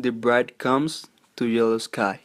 The bride comes to yellow sky.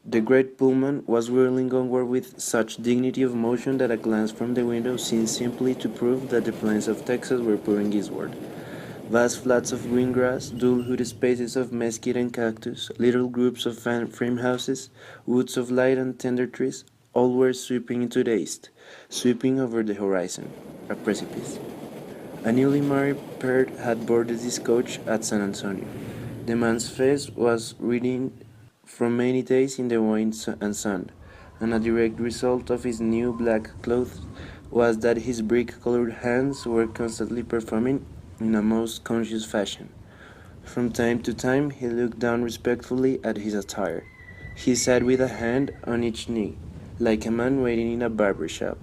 The great Pullman was whirling onward with such dignity of motion that a glance from the window seemed simply to prove that the plains of Texas were pouring eastward. Vast flats of green grass, dull-hooded spaces of mesquite and cactus, little groups of frame houses, woods of light and tender trees, all were sweeping into the east, sweeping over the horizon, a precipice. A newly married pair had boarded this coach at San Antonio. The man's face was written from many days in the wind and sand, and a direct result of his new black clothes was that his brick-colored hands were constantly performing in a most conscious fashion. From time to time he looked down respectfully at his attire. He sat with a hand on each knee, like a man waiting in a barber shop.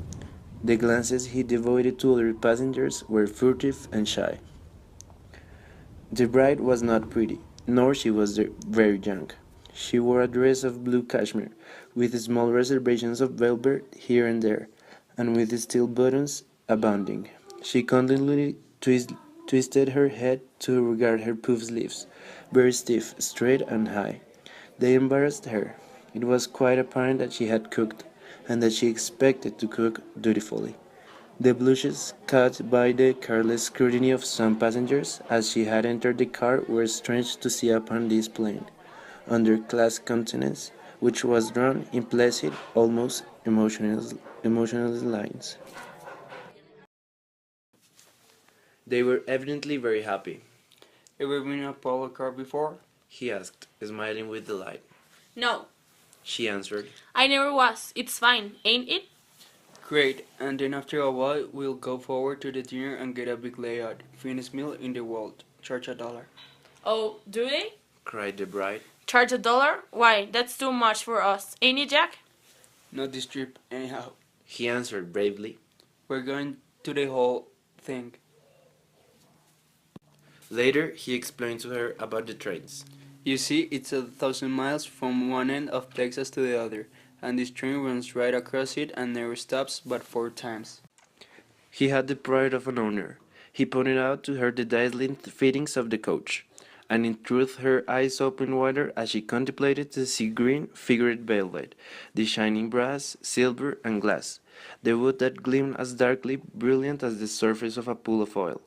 The glances he devoted to other passengers were furtive and shy. The bride was not pretty, nor she was very young. She wore a dress of blue cashmere, with small reservations of velvet here and there, and with steel buttons abounding. She constantly twisted her head to regard her puff sleeves, very stiff, straight, and high. They embarrassed her. It was quite apparent that she had cooked, and that she expected to cook dutifully. The blushes caught by the careless scrutiny of some passengers as she had entered the car were strange to see upon this plain, underclass countenance, which was drawn in placid, almost emotionless lines. They were evidently very happy. Ever been in a polo car before? He asked, smiling with delight. No, She answered, I never was. It's fine, ain't it? Great, and then after a while we'll go forward to the dinner and get a big layout. Finest meal in the world. Charge $1. Oh, do they? cried the bride. Charge $1? Why, that's too much for us, ain't it, Jack? Not this trip, anyhow. He answered bravely. We're going to the whole thing. Later, he explained to her about the trains. You see, it's 1,000 miles from one end of Texas to the other, and this train runs right across it and never stops but 4 times. He had the pride of an owner. He pointed out to her the dazzling fittings of the coach, and in truth her eyes opened wider as she contemplated the sea-green figured velvet, the shining brass, silver, and glass, the wood that gleamed as darkly brilliant as the surface of a pool of oil.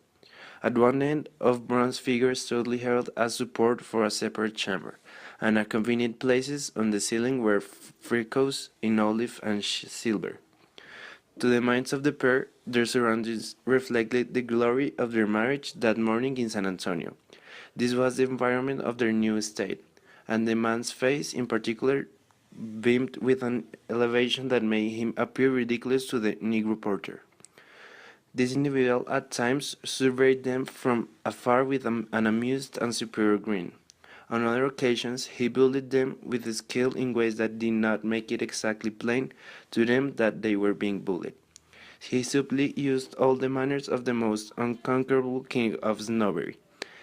At one end of bronze figures stoutly held as support for a separate chamber, and at convenient places on the ceiling were frescoes in olive and silver. To the minds of the pair, their surroundings reflected the glory of their marriage that morning in San Antonio. This was the environment of their new estate, and the man's face in particular beamed with an elevation that made him appear ridiculous to the Negro porter. This individual at times surveyed them from afar with an amused and superior grin. On other occasions he bullied them with skill in ways that did not make it exactly plain to them that they were being bullied. He subtly used all the manners of the most unconquerable king of snobbery.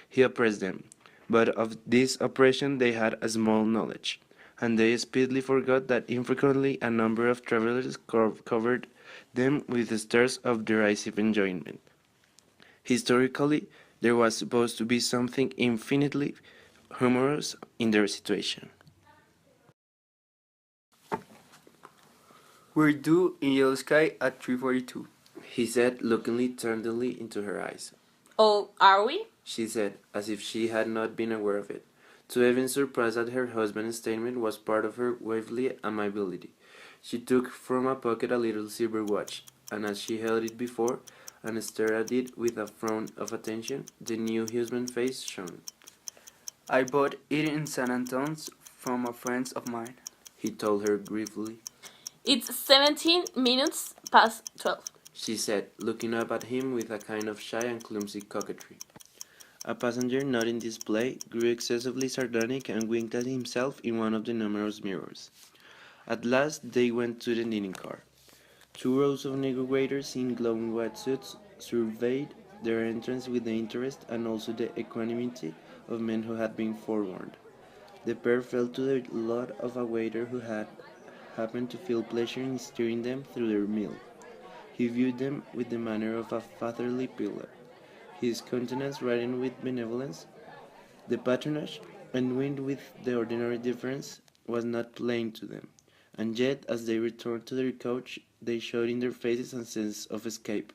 He oppressed them, but of this oppression they had a small knowledge, and they speedily forgot that infrequently a number of travelers covered them with stares of derisive enjoyment. Historically, there was supposed to be something infinitely humorous in their situation. We're due in yellow sky at 3:42. He said, looking tenderly into her eyes. Oh, are we? She said, as if she had not been aware of it. To Evan's surprise at her husband's statement was part of her wifely amiability. She took from a pocket a little silver watch, and as she held it before and stared at it with a frown of attention, the new husband's face shone. I bought it in San Antonio from a friend of mine. He told her gravely. It's 17 minutes past 12. She said, looking up at him with a kind of shy and clumsy coquetry. A passenger not in display grew excessively sardonic and winked at himself in one of the numerous mirrors. At last they went to the dining car. Two rows of negotiators in glowing white suits surveyed their entrance with the interest and also the equanimity of men who had been forewarned. The pair fell to the lot of a waiter who had happened to feel pleasure in steering them through their meal. He viewed them with the manner of a fatherly pillar, his countenance radiant with benevolence. The patronage, enwined with the ordinary difference, was not plain to them, and yet as they returned to their couch they showed in their faces a sense of escape.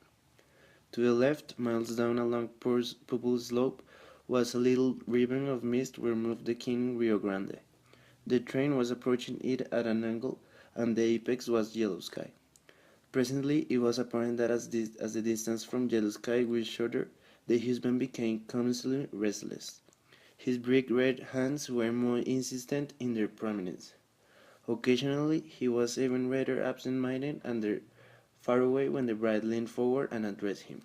To the left, miles down a long purple slope, was a little ribbon of mist where moved the king Rio Grande. The train was approaching it at an angle, and the apex was yellow sky. Presently it was apparent that as the distance from yellow sky grew shorter, the husband became constantly restless. His brick red hands were more insistent in their prominence. Occasionally he was even rather absent-minded and far away when the bride leaned forward and addressed him.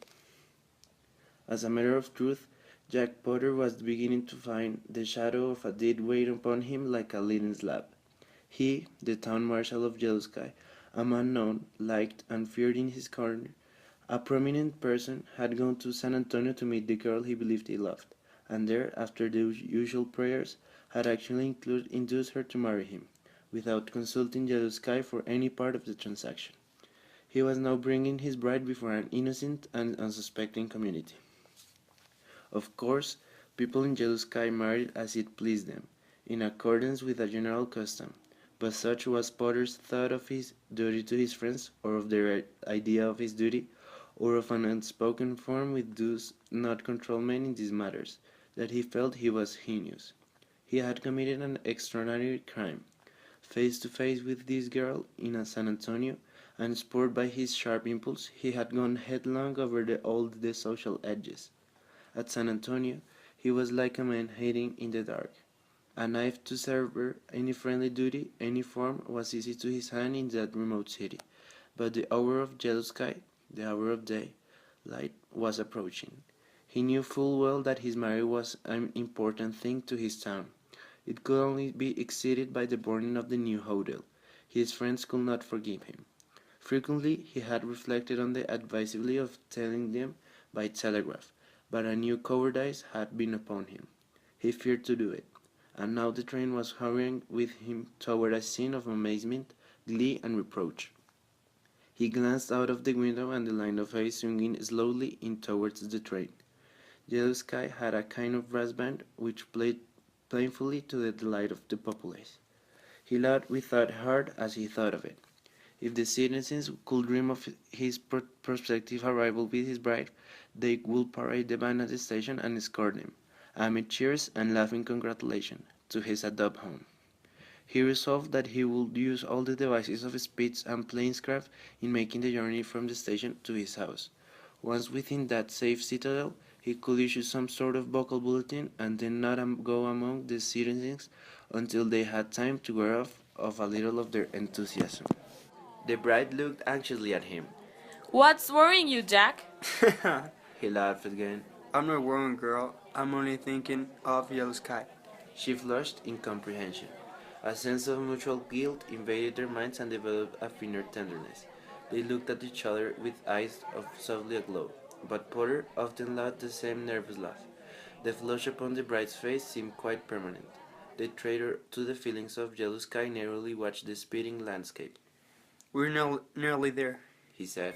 As a matter of truth, Jack Potter was beginning to find the shadow of a deed weigh upon him like a leaden slab. He, the town marshal of Yellow Sky, a man known, liked, and feared in his corner, a prominent person, had gone to San Antonio to meet the girl he believed he loved, and there, after the usual prayers, had actually induced her to marry him, without consulting Yellow Sky for any part of the transaction. He was now bringing his bride before an innocent and unsuspecting community. Of course, people in Yellow Sky married as it pleased them, in accordance with a general custom, but such was Potter's thought of his duty to his friends, or of their idea of his duty, or of an unspoken form which does not control men in these matters, that he felt he was heinous. He had committed an extraordinary crime. Face to face with this girl in a San Antonio, and spurred by his sharp impulse, he had gone headlong over all the social edges. At San Antonio, he was like a man hiding in the dark. A knife to sever any friendly duty, any form, was easy to his hand in that remote city, but the hour of yellow sky, the hour of daylight, was approaching. He knew full well that his marriage was an important thing to his town. It could only be exceeded by the burning of the new hotel. His friends could not forgive him. Frequently he had reflected on the advisability of telling them by telegraph, but a new cowardice had been upon him. He feared to do it, and now the train was hurrying with him toward a scene of amazement, glee, and reproach. He glanced out of the window and the line of haze swinging slowly in towards the train. Yellow Sky had a kind of brass band which played plaintively to the delight of the populace. He laughed without heart as he thought of it. If the citizens could dream of his prospective arrival with his bride, they would parade the band at the station and escort him, amid cheers and laughing congratulation, to his adopted home. He resolved that he would use all the devices of speech and plaincraft in making the journey from the station to his house. Once within that safe citadel, he could issue some sort of vocal bulletin and then not go among the citizens until they had time to wear off of a little of their enthusiasm. The bride looked anxiously at him. What's worrying you, Jack? He laughed again. I'm not worrying, girl. I'm only thinking of yellow sky. She flushed in comprehension. A sense of mutual guilt invaded their minds and developed a finer tenderness. They looked at each other with eyes of softly aglow, but Potter often laughed the same nervous laugh. The flush upon the bride's face seemed quite permanent. The traitor to the feelings of yellow sky narrowly watched the speeding landscape. We're nearly there, he said.